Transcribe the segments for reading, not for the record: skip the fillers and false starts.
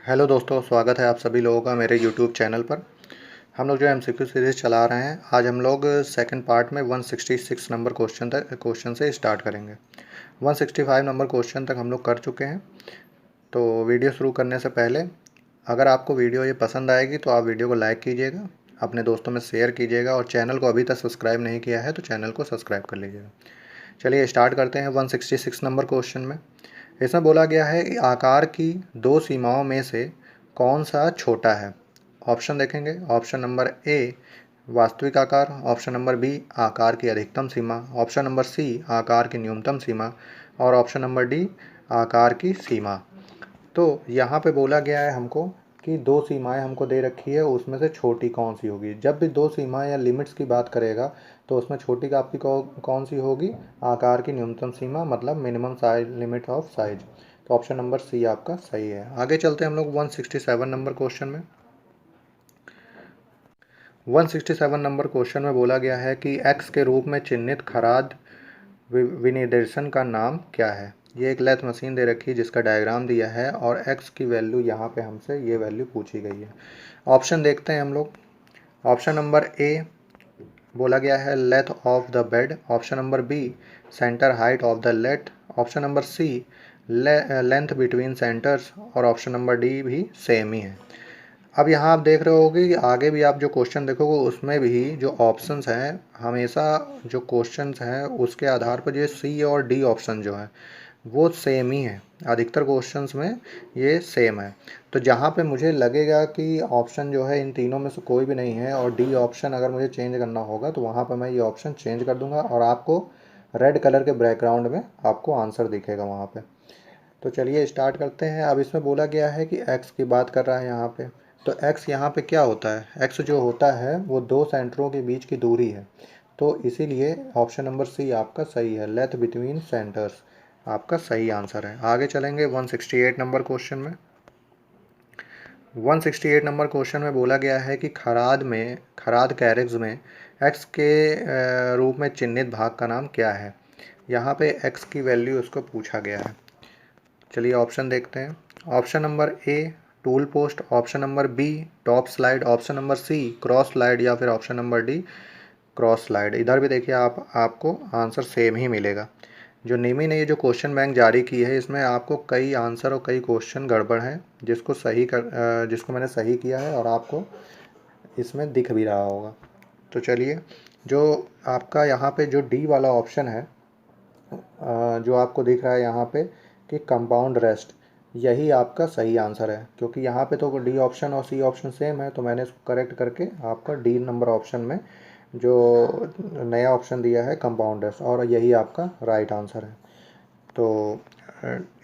Hello दोस्तों, स्वागत है आप सभी लोगों का मेरे यूट्यूब चैनल पर। हम लोग जो एमसीक्यू सीरीज़ चला रहे हैं, आज हम लोग सेकंड पार्ट में 166 नंबर क्वेश्चन से स्टार्ट करेंगे। 165 नंबर क्वेश्चन तक हम लोग कर चुके हैं। तो वीडियो शुरू करने से पहले अगर आपको वीडियो ये पसंद आएगी तो आप वीडियो को लाइक कीजिएगा, अपने दोस्तों में शेयर कीजिएगा और चैनल को अभी तक सब्सक्राइब नहीं किया है तो चैनल को सब्सक्राइब कर लीजिएगा। चलिए स्टार्ट करते हैं 166 नंबर क्वेश्चन में। इसमें बोला गया है कि आकार की दो सीमाओं में से कौन सा छोटा है। ऑप्शन देखेंगे। ऑप्शन नंबर ए वास्तविक आकार, ऑप्शन नंबर बी आकार की अधिकतम सीमा, ऑप्शन नंबर सी आकार की न्यूनतम सीमा और ऑप्शन नंबर डी आकार की सीमा। तो यहाँ पे बोला गया है हमको कि दो सीमाएं हमको दे रखी है, उसमें से छोटी कौन सी होगी। जब भी दो सीमाएं या लिमिट्स की बात करेगा तो उसमें छोटी आपकी कौन सी होगी, आकार की न्यूनतम सीमा, मतलब minimum size, limit of size. तो ऑप्शन नंबर सी आपका सही है। आगे चलते हैं हम लोग 167 नंबर क्वेश्चन में। 167 नंबर क्वेश्चन में बोला गया है कि एक्स के रूप में चिन्हित खराद विनिर्देशन का नाम क्या है। ये एक लेथ मशीन दे रखी है जिसका डायग्राम दिया है और एक्स की वैल्यू यहाँ पे हमसे ये वैल्यू पूछी गई है। ऑप्शन देखते हैं हम लोग। ऑप्शन नंबर ए बोला गया है lathe of the bed, option number B centre height of the lathe, option number C length between centres और ऑप्शन नंबर डी भी सेम ही है। अब यहाँ आप देख रहे होगे कि आगे भी आप जो क्वेश्चन देखोगे उसमें भी जो ऑप्शंस हैं, हमेशा जो क्वेश्चंस हैं उसके आधार पर ये सी और डी ऑप्शन जो है वो सेम ही है। अधिकतर क्वेश्चंस में ये सेम है। तो जहाँ पे मुझे लगेगा कि ऑप्शन जो है इन तीनों में से कोई भी नहीं है और डी ऑप्शन अगर मुझे चेंज करना होगा तो वहाँ पर मैं ये ऑप्शन चेंज कर दूंगा और आपको रेड कलर के बैकग्राउंड में आपको आंसर दिखेगा वहाँ पे। तो चलिए स्टार्ट करते हैं। अब इसमें बोला गया है कि एक्स की बात कर रहा है यहाँ पे। तो एक्स यहाँ पे क्या होता है, एक्स जो होता है वो दो सेंटरों के बीच की दूरी है। तो इसीलिए ऑप्शन नंबर सी आपका सही है, लेथ बिटवीन सेंटर्स आपका सही आंसर है। आगे चलेंगे 168 नंबर क्वेश्चन में। 168 नंबर क्वेश्चन में बोला गया है कि खराद कैरेज में एक्स के रूप में चिन्हित भाग का नाम क्या है। यहाँ पे एक्स की वैल्यू उसको पूछा गया है। चलिए ऑप्शन देखते हैं। Option number A tool post, option number B top slide, option number C cross slide या फिर option number D cross slide. इधर भी देखिए आपको आंसर सेम ही मिलेगा। जो निमी ने ये जो क्वेश्चन बैंक जारी की है इसमें आपको कई आंसर और कई क्वेश्चन गड़बड़ हैं जिसको मैंने सही किया है और आपको इसमें दिख भी रहा होगा। तो चलिए, जो आपका यहाँ पे जो डी वाला ऑप्शन है, जो आपको दिख रहा है यहाँ पे कि कंपाउंड रेस्ट, यही आपका सही आंसर है। क्योंकि यहाँ पे तो डी ऑप्शन और सी ऑप्शन सेम है तो मैंने इसको करेक्ट करके आपका डी नंबर ऑप्शन में जो नया ऑप्शन दिया है कंपाउंड रेस्ट, और यही आपका राइट आंसर है। तो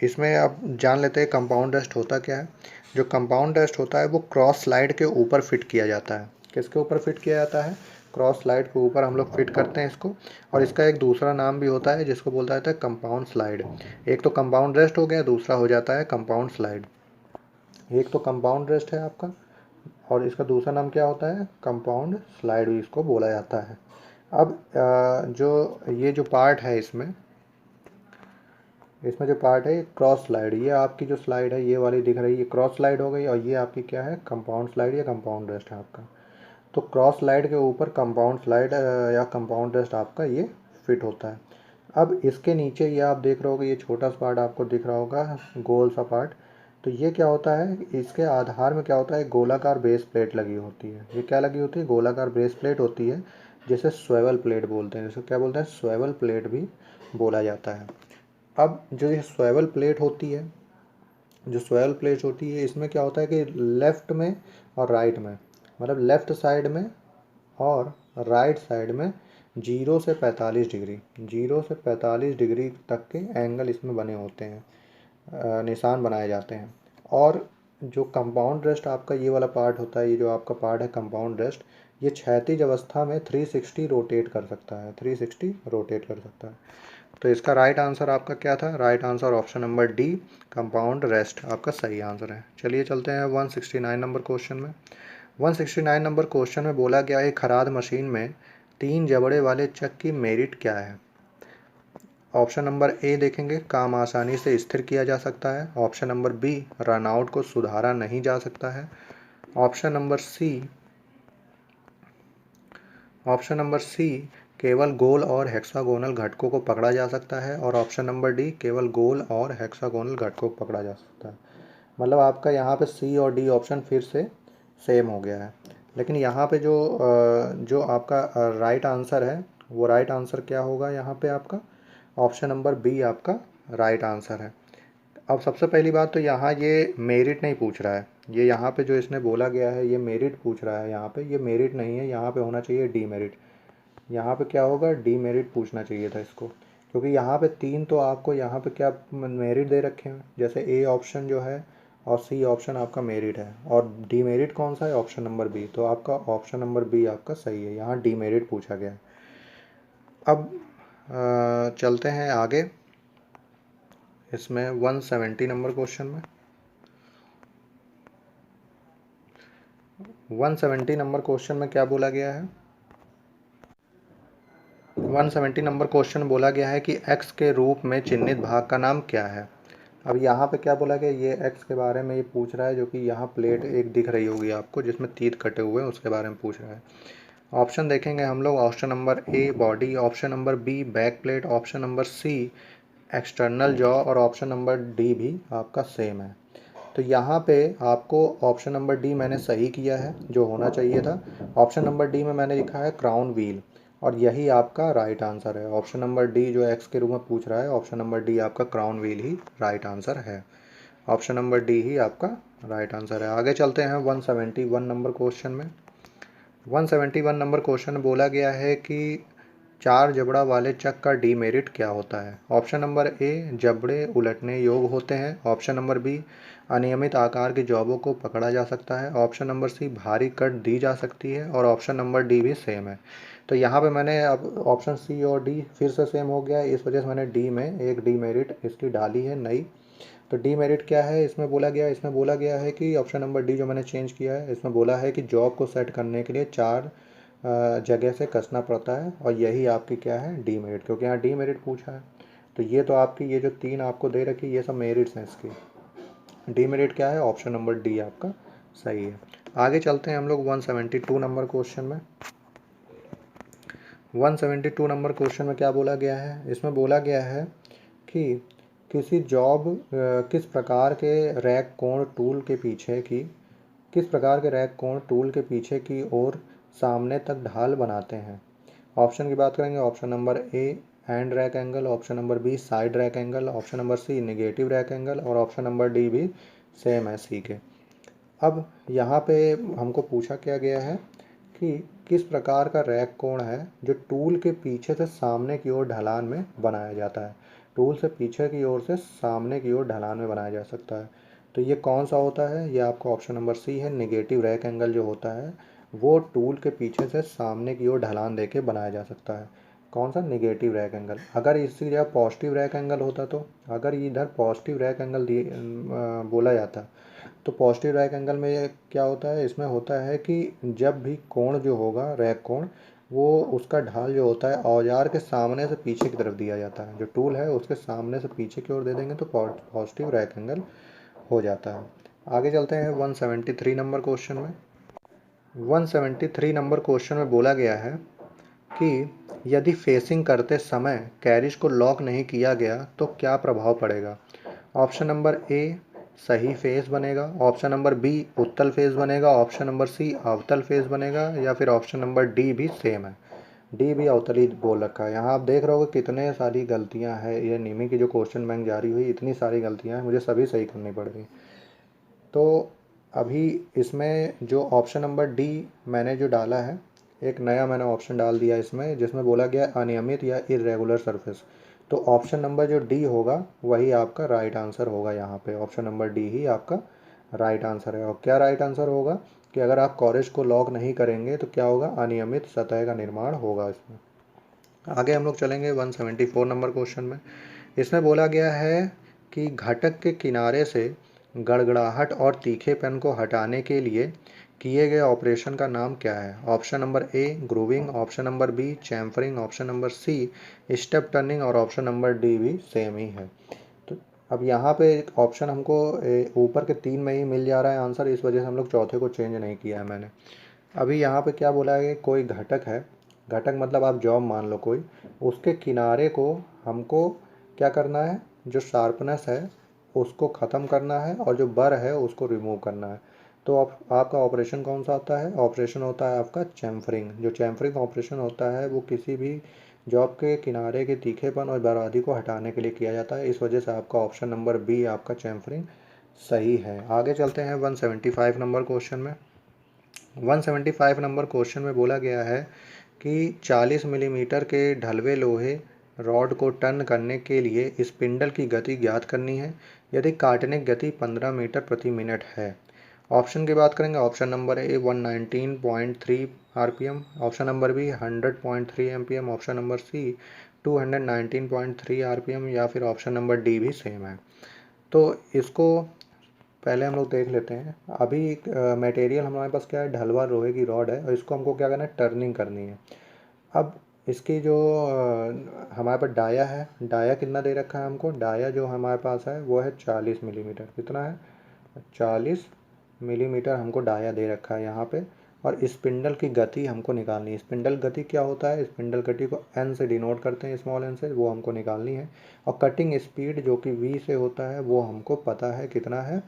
इसमें आप जान लेते हैं कंपाउंड रेस्ट होता क्या है। जो कंपाउंड रेस्ट होता है वो क्रॉस स्लाइड के ऊपर फिट किया जाता है। किसके ऊपर फिट किया जाता है, क्रॉस स्लाइड के ऊपर हम लोग फिट करते हैं इसको। और इसका एक दूसरा नाम भी होता है जिसको बोलता है कंपाउंड स्लाइड। एक तो कंपाउंड रेस्ट हो गया, दूसरा हो जाता है कंपाउंड स्लाइड। एक तो कंपाउंड रेस्ट है आपका और इसका दूसरा नाम क्या होता है, कंपाउंड स्लाइड भी इसको बोला जाता है। अब जो ये जो पार्ट है इसमें जो पार्ट है क्रॉस स्लाइड, ये आपकी जो स्लाइड है ये वाली दिख रही है, ये क्रॉस स्लाइड हो गई और ये आपकी क्या है, कंपाउंड स्लाइड या कंपाउंड रेस्ट है आपका। तो क्रॉस स्लाइड के ऊपर कंपाउंड स्लाइड या कंपाउंड रेस्ट आपका ये फिट होता है। अब इसके नीचे ये आप देख रहे होगे, ये छोटा सा पार्ट आपको दिख रहा होगा, गोल सा पार्ट। तो ये क्या होता है, इसके आधार में क्या होता है, गोलाकार बेस प्लेट लगी होती है। ये क्या लगी होती है, गोलाकार बेस प्लेट होती है, जिसे स्वेवल प्लेट बोलते हैं। जिसे क्या बोलते हैं, स्वेवल प्लेट भी बोला जाता है। अब जो ये स्वेवल प्लेट होती है, इसमें क्या होता है कि लेफ्ट में और राइट में, मतलब लेफ्ट साइड में और राइट साइड में 0 से 45 डिग्री, 0 से 45 डिग्री तक के एंगल इसमें बने होते हैं, निशान बनाए जाते हैं। और जो कंपाउंड रेस्ट आपका ये वाला पार्ट होता है, ये जो आपका पार्ट है कंपाउंड रेस्ट, ये क्षैतिज अवस्था में 360 रोटेट कर सकता है, 360 रोटेट कर सकता है। तो इसका राइट आंसर आपका क्या था, right answer option number D compound rest आपका सही आंसर है। चलिए चलते हैं 169 नंबर क्वेश्चन में। 169 नंबर क्वेश्चन में बोला गया है खराद मशीन में 3 जबड़े वाले चक की मेरिट क्या है। ऑप्शन नंबर ए देखेंगे, काम आसानी से स्थिर किया जा सकता है। ऑप्शन नंबर बी, रनआउट को सुधारा नहीं जा सकता है। Option number C option number C, केवल गोल और हेक्सागोनल घटकों को पकड़ा जा सकता है। और ऑप्शन नंबर डी, केवल गोल और हेक्सागोनल घटकों को पकड़ा जा सकता है। मतलब आपका यहाँ पे सी और डी ऑप्शन फिर से सेम हो गया है। लेकिन यहाँ पे जो आपका राइट आंसर है, वो राइट आंसर क्या होगा यहाँ पे आपका? ऑप्शन नंबर बी आपका राइट आंसर है। अब सबसे पहली बात तो यहाँ ये मेरिट नहीं पूछ रहा है। ये यहाँ पे जो इसने बोला गया है, ये मेरिट पूछ रहा है। यहाँ पे ये मेरिट नहीं है, यहाँ पे होना चाहिए डीमेरिट। यहाँ पे क्या होगा? डीमेरिट पूछना चाहिए था इसको, क्योंकि यहाँ पे 3 तो आपको यहाँ पे क्या मेरिट दे रखे हैं, जैसे ए ऑप्शन जो है और सी ऑप्शन आपका मेरिट है, और डीमेरिट कौन सा है? Option number B. तो आपका ऑप्शन नंबर बी आपका सही है, यहाँ डीमेरिट पूछा गया है। अब चलते हैं आगे इसमें 170 नंबर क्वेश्चन में। 170 नंबर क्वेश्चन में क्या बोला गया है? 170 नंबर क्वेश्चन बोला गया है कि x के रूप में चिन्हित भाग का नाम क्या है। अब यहाँ पे क्या बोला गया? ये x के बारे में ये पूछ रहा है, जो कि यहाँ प्लेट एक दिख रही होगी आपको जिसमें तीत कटे हुए हैं, उसके बारे में पूछ रहा है। ऑप्शन देखेंगे हम लोग। Option number A body, option number B back plate, option number C external jaw, और ऑप्शन नंबर डी भी आपका सेम है। तो यहाँ पे आपको ऑप्शन नंबर डी मैंने सही किया है, जो होना चाहिए था। ऑप्शन नंबर डी में मैंने लिखा है क्राउन व्हील, और यही आपका राइट आंसर है। ऑप्शन नंबर डी जो एक्स के रूप में पूछ रहा है, ऑप्शन नंबर डी आपका क्राउन व्हील ही राइट आंसर है। ऑप्शन नंबर डी ही आपका राइट आंसर है। आगे चलते हैं 171 नंबर क्वेश्चन में। 171 नंबर क्वेश्चन में बोला गया है कि 4 जबड़ा वाले चक का डीमेरिट क्या होता है। ऑप्शन नंबर ए, जबड़े उलटने योग्य होते हैं। ऑप्शन नंबर बी, अनियमित आकार के जॉबों को पकड़ा जा सकता है। ऑप्शन नंबर सी, भारी कट दी जा सकती है। और ऑप्शन नंबर डी भी सेम है। तो यहाँ पे मैंने अब ऑप्शन सी और डी फिर से सेम हो गया है, इस वजह से मैंने डी में एक डीमेरिट इसकी डाली है नई। तो डीमेरिट क्या है इसमें बोला गया? इसमें बोला गया है कि ऑप्शन नंबर डी जो मैंने चेंज किया है, इसमें बोला है कि जॉब को सेट करने के लिए 4 जगह से कसना पड़ता है, और यही आपकी क्या है? डीमेरिट, क्योंकि यहाँ डीमेरिट पूछा है। तो ये तो आपकी ये जो 3 आपको दे रखी, ये सब मेरिट्स हैं इसकी। डीमेरिट क्या है? ऑप्शन नंबर डी आपका सही है। आगे चलते हैं हम लोग 172 नंबर क्वेश्चन में। 172 नंबर क्वेश्चन में क्या बोला गया है? इसमें बोला गया है कि किस प्रकार के रैक कोण टूल के पीछे की ओर सामने तक ढाल बनाते हैं। ऑप्शन की बात करेंगे। Option number A hand rack angle, option number B side rack angle, option number C negative rack angle, और ऑप्शन नंबर डी भी सेम है सी के। अब यहाँ पे हमको पूछा क्या गया है कि किस प्रकार का रैक कोण है जो टूल के पीछे से सामने की ओर ढलान में बनाया जाता है। टूल से पीछे की ओर से सामने की ओर ढलान में बनाया जा सकता है। तो ये कौन सा होता है? ये आपका ऑप्शन नंबर सी है। नेगेटिव रैक एंगल जो होता है वो टूल के पीछे से सामने की ओर ढलान देके बनाया जा सकता है। कौन सा? Negative rack angle. अगर इसी जगह पॉजिटिव रैक एंगल होता, तो अगर इधर पॉजिटिव रैक एंगल बोला जाता, तो पॉजिटिव रैक एंगल में क्या होता है? इसमें होता है कि जब भी कोण जो होगा रैक कोण, वो उसका ढाल जो होता है औजार के सामने से पीछे की तरफ दिया जाता है। जो टूल है उसके सामने से पीछे की ओर दे देंगे तो पॉजिटिव रैक एंगल हो जाता है। आगे चलते हैं 173 नंबर क्वेश्चन में। 173 नंबर क्वेश्चन में बोला गया है कि यदि फेसिंग करते समय कैरिज को लॉक नहीं किया गया तो क्या प्रभाव पड़ेगा। ऑप्शन नंबर ए सही फेस बनेगा, ऑप्शन नंबर बी उत्तल फेस बनेगा, ऑप्शन नंबर सी अवतल फेस बनेगा, या फिर ऑप्शन नंबर डी भी सेम है। डी भी अवतल ही बोल रखा है। यहाँ आप देख रहे हो कितने सारी गलतियाँ हैं। ये निमी की जो क्वेश्चन बैंक जारी हुई, इतनी सारी गलतियाँ हैं, मुझे सभी सही करनी पड़ गई। तो अभी इसमें जो ऑप्शन नंबर डी मैंने जो डाला है, एक नया मैंने ऑप्शन डाल दिया इसमें, जिसमें बोला गया अनियमित या इरेगुलर सरफेस। तो ऑप्शन नंबर जो डी होगा वही आपका राइट आंसर होगा। यहाँ पे ऑप्शन नंबर डी ही आपका राइट आंसर है। और क्या राइट आंसर होगा कि अगर आप कॉरेज को लॉक नहीं करेंगे तो क्या होगा? अनियमित सतह का निर्माण होगा इसमें। आगे हम लोग चलेंगे 174 नंबर क्वेश्चन में। इसमें बोला गया है कि घटक के किनारे से गड़गड़ाहट और तीखेपन को हटाने के लिए किए गए ऑपरेशन का नाम क्या है? Option number A grooving, option number B chamfering, option number C step turning और ऑप्शन नंबर डी भी सेम ही है। तो अब यहाँ पे ऑप्शन हमको ऊपर के 3 में ही मिल जा रहा है आंसर, इस वजह से हम लोग चौथे को चेंज नहीं किया है मैंने। अभी यहाँ पे क्या बोला है कि कोई घटक है, घटक मतलब आप जॉब मान लो कोई, उसके किनारे को हमको क्या करना है, जो शार्पनेस है उसको ख़त्म करना है और जो बर है उसको रिमूव करना है। तो आपका ऑपरेशन कौन सा होता है? ऑपरेशन होता है आपका चैम्फरिंग। जो चैम्फरिंग ऑपरेशन होता है वो किसी भी जॉब के किनारे के तीखेपन और बरादी को हटाने के लिए किया जाता है। इस वजह से आपका ऑप्शन नंबर बी आपका चैम्फरिंग सही है। आगे चलते हैं 175 नंबर क्वेश्चन में। 175 नंबर क्वेश्चन में बोला गया है कि 40 मिलीमीटर के ढलवे लोहे रॉड को टर्न करने के लिए स्पिंडल की गति ज्ञात करनी है यदि काटने की गति 15 मीटर प्रति मिनट है। ऑप्शन की बात करेंगे, option number A 119.3 RPM, option number B 100.3 MPM, option number C 219.3 RPM या फिर ऑप्शन नंबर डी भी सेम है। तो इसको पहले हम लोग देख लेते हैं। अभी मटेरियल हमारे पास क्या है, ढलवा लोहे की रॉड है और इसको हमको क्या करना है, टर्निंग करनी है। अब इसकी जो हमारे पास डाया है, डाया कितना दे रखा है हमको, डाया जो हमारे पास है वो है 40 मिलीमीटर। कितना है? 40 मिलीमीटर हमको डाया दे रखा है यहाँ पे। और स्पिंडल की गति हमको निकालनी है। स्पिंडल गति क्या होता है, स्पिंडल गति को एन से डिनोट करते हैं, स्मॉल एन से, वो हमको निकालनी है। और कटिंग स्पीड जो कि वी से होता है वो हमको पता है कितना है,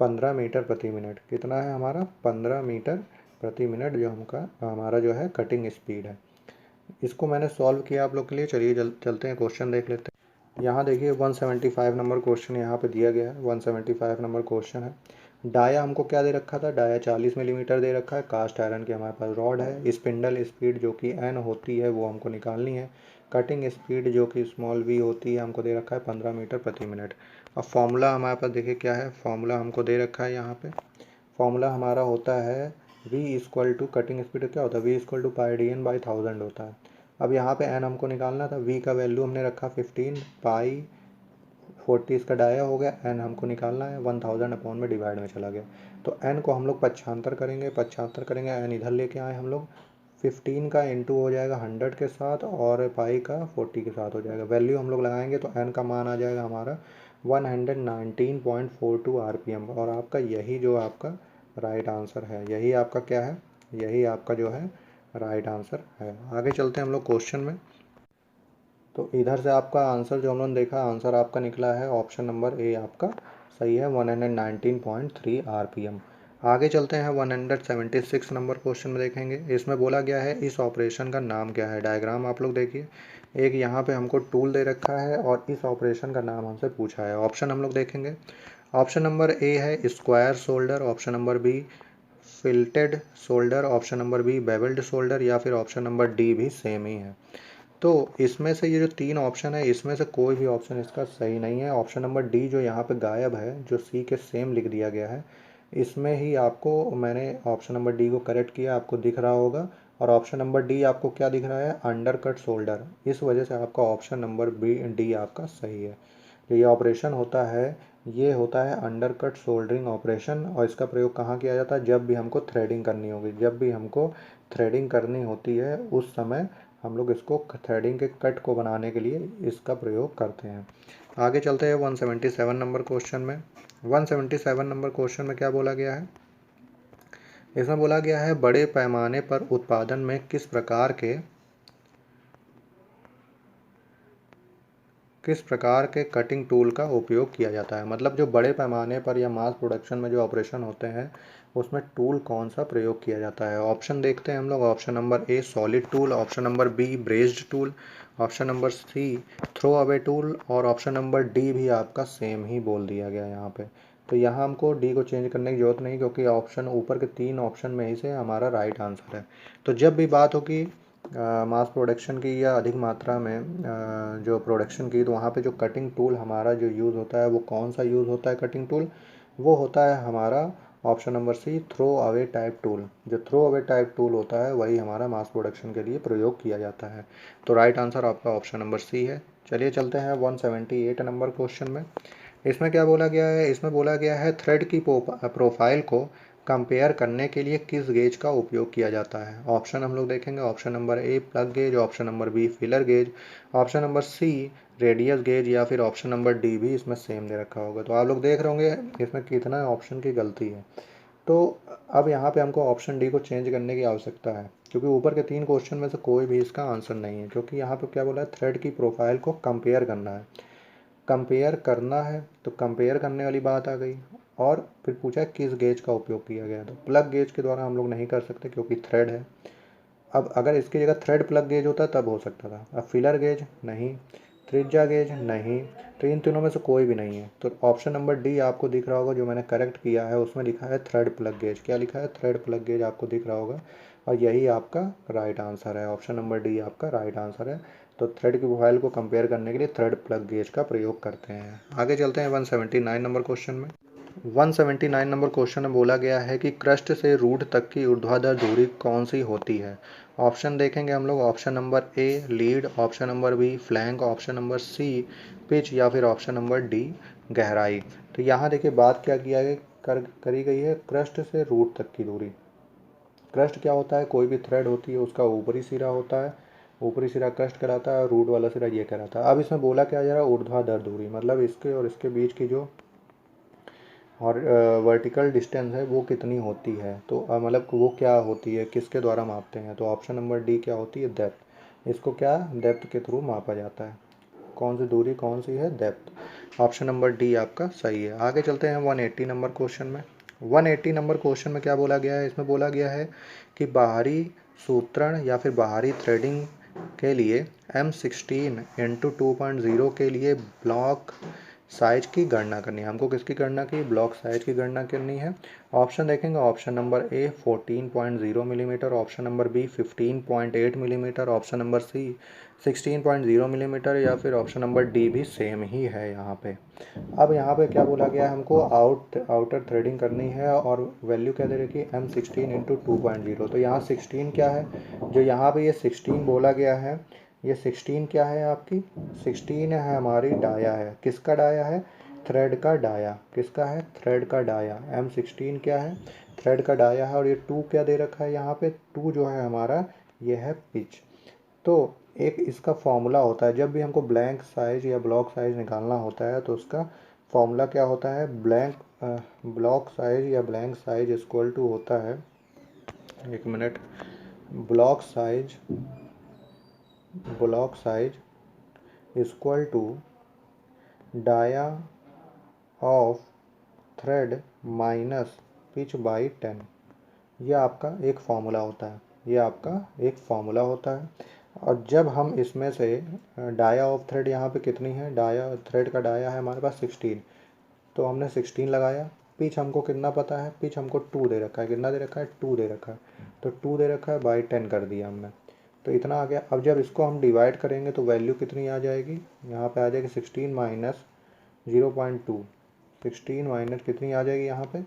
15 मीटर प्रति मिनट। कितना है हमारा? 15 मीटर प्रति मिनट जो हमारा जो है कटिंग स्पीड है। इसको मैंने सॉल्व किया आप लोग के लिए। चलिए चलते हैं, क्वेश्चन देख लेते हैं। यहाँ देखिए 175 नंबर क्वेश्चन यहाँ पे दिया गया है। 175 नंबर क्वेश्चन है। डाया हमको क्या दे रखा था, डाया 40 मिलीमीटर दे रखा है। कास्ट आयरन की हमारे पास रॉड है। स्पिंडल स्पीड जो कि एन होती है वो हमको निकालनी है। कटिंग स्पीड जो कि स्मॉल वी होती है हमको दे रखा है 15 मीटर प्रति मिनट। अब फॉर्मूला हमारे पास देखिए क्या है, फॉर्मूला हमको दे रखा है यहाँ पे। फॉर्मूला हमारा होता है v equal to, cutting speed क्या होता है, v equal to pi d n by 1000 होता है। अब यहाँ पे n हमको निकालना था, v का वैल्यू हमने रखा 15, पाई 40 इसका डाया हो गया, n हमको निकालना है 1000 अपॉन में डिवाइड में चला गया। तो n को हम लोग 75 करेंगे, 75 करेंगे, n इधर लेके आए हम लोग। 15 का इंटू हो जाएगा 100 के साथ और पाई का 40 के साथ हो जाएगा। वैल्यू हम लोग लगाएंगे तो n का मान आ जाएगा हमारा 119.42 आरपीएम। और आपका यही जो आपका राइट आंसर है, यही आपका क्या है, यही आपका जो है राइट आंसर है। आगे चलते हैं हम लोग क्वेश्चन में। तो इधर से आपका आंसर जो हम लोगों ने देखा, आंसर आपका निकला है ऑप्शन नंबर ए आपका सही है, 119.3 आरपीएम। आगे चलते हैं 176 नंबर क्वेश्चन में देखेंगे। इसमें बोला गया है इस ऑपरेशन का नाम क्या है। डायग्राम आप लोग देखिए, एक यहाँ पे हमको टूल दे रखा है और इस ऑपरेशन का नाम हमसे पूछा है। ऑप्शन हम लोग देखेंगे। ऑप्शन नंबर ए है square shoulder, option number B filleted shoulder, option number B bevelled shoulder या फिर ऑप्शन नंबर डी भी सेम ही है। तो इसमें से ये जो 3 ऑप्शन है इसमें से कोई भी ऑप्शन इसका सही नहीं है। ऑप्शन नंबर डी जो यहाँ पे गायब है, जो सी के सेम लिख दिया गया है, इसमें ही आपको मैंने ऑप्शन नंबर डी को करेक्ट किया, आपको दिख रहा होगा। और ऑप्शन नंबर डी आपको क्या दिख रहा है, अंडर कट शोल्डर। इस वजह से आपका ऑप्शन नंबर बी डी आपका सही है। जो ये ऑपरेशन होता है ये होता है अंडर कट सोल्डरिंग ऑपरेशन। और इसका प्रयोग कहाँ किया जाता है, जब भी हमको थ्रेडिंग करनी होगी, जब भी हमको थ्रेडिंग करनी होती है उस समय हम लोग इसको थ्रेडिंग के कट को बनाने के लिए इसका प्रयोग करते हैं। आगे चलते हैं 177 नंबर क्वेश्चन में। 177 नंबर क्वेश्चन में क्या बोला गया है, इसमें बोला गया है बड़े पैमाने पर उत्पादन में किस प्रकार के कटिंग टूल का उपयोग किया जाता है। मतलब जो बड़े पैमाने पर या मास प्रोडक्शन में जो ऑपरेशन होते हैं उसमें टूल कौन सा प्रयोग किया जाता है। ऑप्शन देखते हैं हम लोग। Option number A solid tool, option number B brazed tool, option number C throw away tool और ऑप्शन नंबर डी भी आपका सेम ही बोल दिया गया यहाँ पे। तो यहाँ हमको डी को चेंज करने की जरूरत नहीं, क्योंकि ऑप्शन ऊपर के 3 ऑप्शन में ही से हमारा राइट आंसर है। तो जब भी बात होगी मास प्रोडक्शन की या अधिक मात्रा में जो प्रोडक्शन की, तो वहाँ पे जो कटिंग टूल हमारा जो यूज़ होता है वो कौन सा यूज़ होता है कटिंग टूल, वो होता है हमारा option number C throw away type tool. जो थ्रो अवे टाइप टूल होता है वही हमारा मास प्रोडक्शन के लिए प्रयोग किया जाता है। तो राइट आंसर आपका ऑप्शन नंबर सी है। चलिए चलते हैं 178 नंबर क्वेश्चन में। इसमें क्या बोला गया है, इसमें बोला गया है थ्रेड की प्रोफाइल को कंपेयर करने के लिए किस गेज का उपयोग किया जाता है। ऑप्शन हम लोग देखेंगे, option number A plug gauge, option number B filler gauge, option number C radius gauge, या फिर ऑप्शन नंबर डी भी इसमें सेम दे रखा होगा। तो आप लोग देख रहे होंगे इसमें कितना ऑप्शन की गलती है। तो अब यहाँ पे हमको ऑप्शन डी को चेंज करने की आवश्यकता है, क्योंकि ऊपर के 3 क्वेश्चन में से कोई भी इसका आंसर नहीं है, क्योंकि यहाँ पे क्या बोला है, थ्रेड की प्रोफाइल को कंपेयर करना है। कंपेयर करना है तो कंपेयर करने वाली बात आ गई, और फिर पूछा किस गेज का उपयोग किया गया। तो प्लग गेज के द्वारा हम लोग नहीं कर सकते क्योंकि थ्रेड है। अब अगर इसकी जगह थ्रेड प्लग गेज होता तब हो सकता था। अब फिलर गेज नहीं, त्रिज्या गेज नहीं, तो इन तीनों में से कोई भी नहीं है। तो ऑप्शन नंबर डी आपको दिख रहा होगा, जो मैंने करेक्ट किया है उसमें लिखा है थ्रेड प्लग गेज। क्या लिखा है, थ्रेड प्लग गेज आपको दिख रहा होगा, और यही आपका राइट आंसर है। ऑप्शन नंबर डी आपका राइट आंसर है। तो थ्रेड की प्रोफाइल को कंपेयर करने के लिए थ्रेड प्लग गेज का प्रयोग करते हैं। आगे चलते हैं 179 नंबर क्वेश्चन में। 179 नंबर क्वेश्चन में बोला गया है कि क्रस्ट से रूट तक की ऊर्ध्वाधर दूरी कौन सी होती है। ऑप्शन देखेंगे हम लोग, option number A lead, option number B flank, option number C pitch, या फिर ऑप्शन नंबर डी गहराई। तो यहाँ देखिए बात क्या किया गया करी गई है, क्रस्ट से रूट तक की दूरी। क्रस्ट क्या होता है, कोई भी थ्रेड होती है उसका ऊपरी सिरा होता है, ऊपरी सिरा क्रस्ट कहलाता है, और रूट वाला सिरा ये कहलाता है। अब इसमें बोला क्या जा रहा है, ऊर्ध्वाधर दूरी, मतलब इसके और इसके बीच की जो और वर्टिकल डिस्टेंस है वो कितनी होती है। तो मतलब वो क्या होती है, किसके द्वारा मापते हैं। तो ऑप्शन नंबर डी क्या होती है, डेप्थ। इसको क्या डेप्थ के थ्रू मापा जाता है। कौन सी दूरी कौन सी है, डेप्थ। ऑप्शन नंबर डी आपका सही है। आगे चलते हैं 180 नंबर क्वेश्चन में। 180 नंबर क्वेश्चन में क्या बोला गया है, इसमें बोला गया है कि बाहरी सूत्रण या फिर बाहरी थ्रेडिंग के लिए M16x2.0 के लिए ब्लॉक साइज की गणना करनी है। हमको किसकी गणना की, ब्लॉक साइज की गणना करनी है। ऑप्शन देखेंगे, option number A 14.0 millimetre, option number B 15.8 millimetre, option number C 16.0 millimetre, या फिर ऑप्शन नंबर डी भी सेम ही है यहाँ पे। अब यहाँ पे क्या बोला गया है, हमको आउटर थ्रेडिंग करनी है, और वैल्यू क्या दे रखी है, M16x2.0। तो यहाँ 16 क्या है, जो यहाँ पे ये 16 बोला गया है, ये 16 क्या है आपकी, 16 है हमारी डाया है। किसका डाया है, थ्रेड का डाया। किसका है, थ्रेड का डाया। M16 क्या है, थ्रेड का डाया है। और ये 2 क्या दे रखा है यहाँ पे, 2 जो है हमारा ये है पिच। तो एक इसका फॉर्मूला होता है, जब भी हमको ब्लैंक साइज या ब्लॉक साइज निकालना होता है तो उसका फॉर्मूला क्या होता है, ब्लॉक साइज या ब्लैंक साइज इक्वल टू होता है, एक मिनट, block size equal to dia of thread minus pitch by 10। ये आपका एक फार्मूला होता है, ये आपका एक फार्मूला होता है। और जब हम इसमें से डाया ऑफ थ्रेड यहाँ पे कितनी है, डाया थ्रेड का डाया है हमारे पास 16, तो हमने 16 लगाया। पिच हमको कितना पता है, पिच हमको 2 दे रखा है। कितना दे रखा है, 2 दे रखा है। तो 2 दे रखा है बाई 10 कर दिया हमने, तो इतना आ गया। अब जब इसको हम डिवाइड करेंगे तो वैल्यू कितनी आ जाएगी, यहाँ पे आ जाएगी 16 माइनस 0.2। 16 माइनस कितनी आ जाएगी यहाँ पे,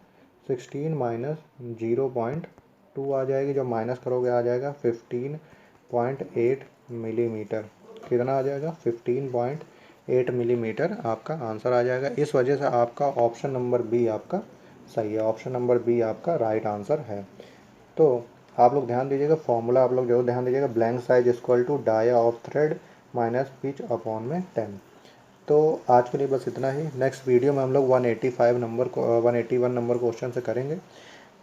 16 माइनस 0.2 आ जाएगी। जब माइनस करोगे आ जाएगा 15.8 मिलीमीटर। कितना आ जाएगा, 15.8 मिलीमीटर आपका आंसर आ जाएगा। इस वजह से आपका ऑप्शन नंबर बी आपका सही है। ऑप्शन नंबर बी आपका राइट आंसर है। तो आप लोग ध्यान दीजिएगा, फॉर्मूला आप लोग जरूर ध्यान दीजिएगा, blank size equal to dia of thread minus pitch upon में 10। तो आज के लिए बस इतना ही। नेक्स्ट वीडियो में हम लोग 185 नंबर को 181 नंबर क्वेश्चन से करेंगे।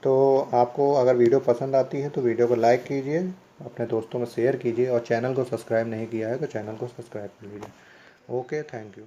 तो आपको अगर वीडियो पसंद आती है तो वीडियो को लाइक कीजिए, अपने दोस्तों में शेयर कीजिए, और चैनल को सब्सक्राइब नहीं किया है तो चैनल को सब्सक्राइब कर लीजिए। Okay, thank you.